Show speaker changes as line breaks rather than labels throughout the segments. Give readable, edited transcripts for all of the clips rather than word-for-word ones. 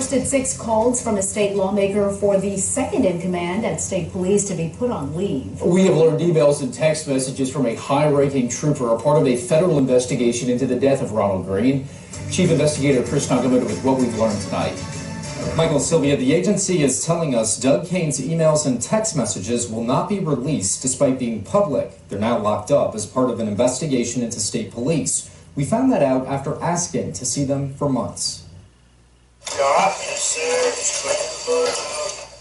posted 6 calls from a state lawmaker for the second in command at state police to be put on leave.
We have learned emails and text messages from a high-ranking trooper, a part of a federal investigation into the death of Ronald Green. Chief Investigator Chris Nagamuda with what we've learned tonight.
Michael, Sylvia, the agency is telling us Doug Cain's emails and text messages will not be released despite being public. They're now locked up as part of an investigation into state police. We found that out after asking to see them for months.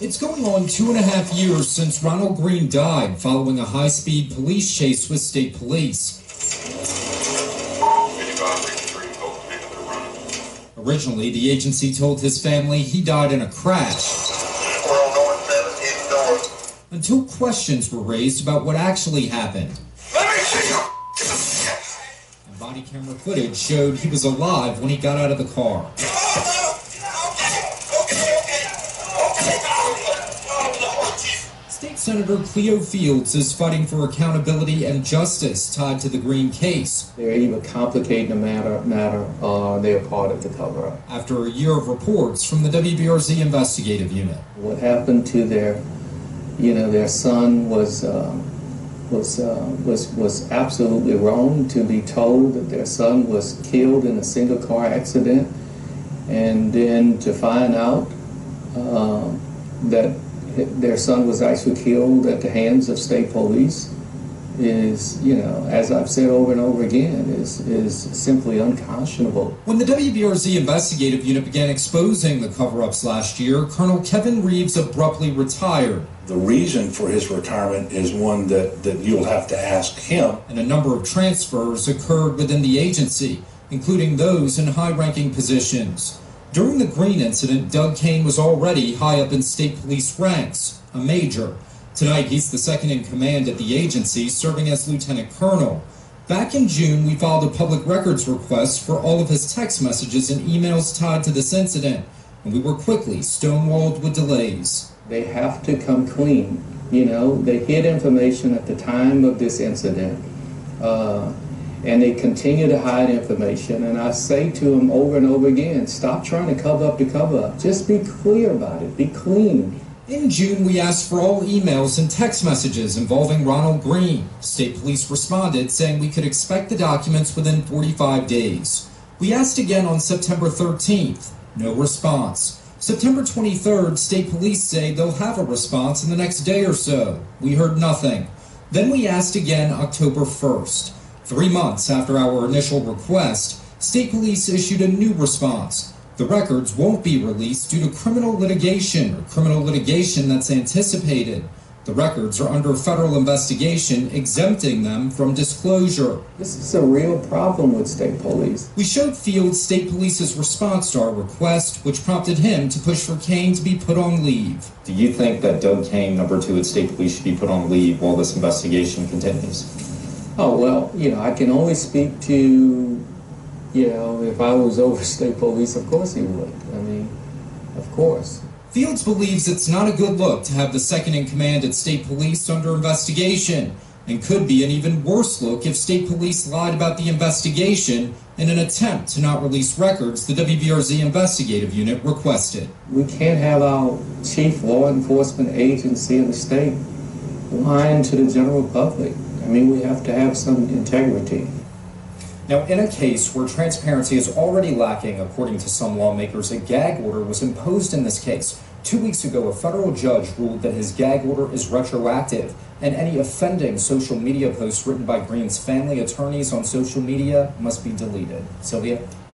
It's going on 2.5 years since Ronald Green died following a high-speed police chase with state police. Originally, the agency told his family he died in a crash, until questions were raised about what actually happened. And body camera footage showed he was alive when he got out of the car. State Senator Cleo Fields is fighting for accountability and justice tied to the Green case.
They're either complicating the matter or they're part of the cover-up.
After a year of reports from the WBRZ investigative unit.
What happened to their son was absolutely wrong. To be told that their son was killed in a single car accident, and then to find out that their son was actually killed at the hands of state police is, as I've said over and over again, is simply unconscionable.
When the WBRZ investigative unit began exposing the cover-ups last year, Colonel Kevin Reeves abruptly retired.
The reason for his retirement is one that you'll have to ask him.
And a number of transfers occurred within the agency, including those in high-ranking positions. During the Green incident, Doug Cain was already high up in state police ranks, a major. Tonight, he's the second in command at the agency, serving as lieutenant colonel. Back in June, we filed a public records request for all of his text messages and emails tied to this incident, and we were quickly stonewalled with delays.
They have to come clean. They hid information at the time of this incident. And they continue to hide information. And I say to them over and over again, stop trying to cover up the cover-up. Just be clear about it. Be clean.
In June, we asked for all emails and text messages involving Ronald Green. State police responded, saying we could expect the documents within 45 days. We asked again on September 13th. No response. September 23rd, state police say they'll have a response in the next day or so. We heard nothing. Then we asked again October 1st. 3 months after our initial request, state police issued a new response. The records won't be released due to criminal litigation that's anticipated. The records are under federal investigation, exempting them from disclosure.
This is a real problem with state police.
We showed Fields state police's response to our request, which prompted him to push for Cain to be put on leave.
Do you think that Doug Cain, number 2 at state police, should be put on leave while this investigation continues?
Oh, well, I can only speak to, if I was over state police, of course he would. Of course.
Fields believes it's not a good look to have the second in command at state police under investigation, and could be an even worse look if state police lied about the investigation in an attempt to not release records the WBRZ investigative unit requested.
We can't have our chief law enforcement agency in the state lying to the general public. We have to have some integrity.
Now, in a case where transparency is already lacking, according to some lawmakers, a gag order was imposed in this case. 2 weeks ago, a federal judge ruled that his gag order is retroactive, and any offending social media posts written by Green's family attorneys on social media must be deleted. Sylvia?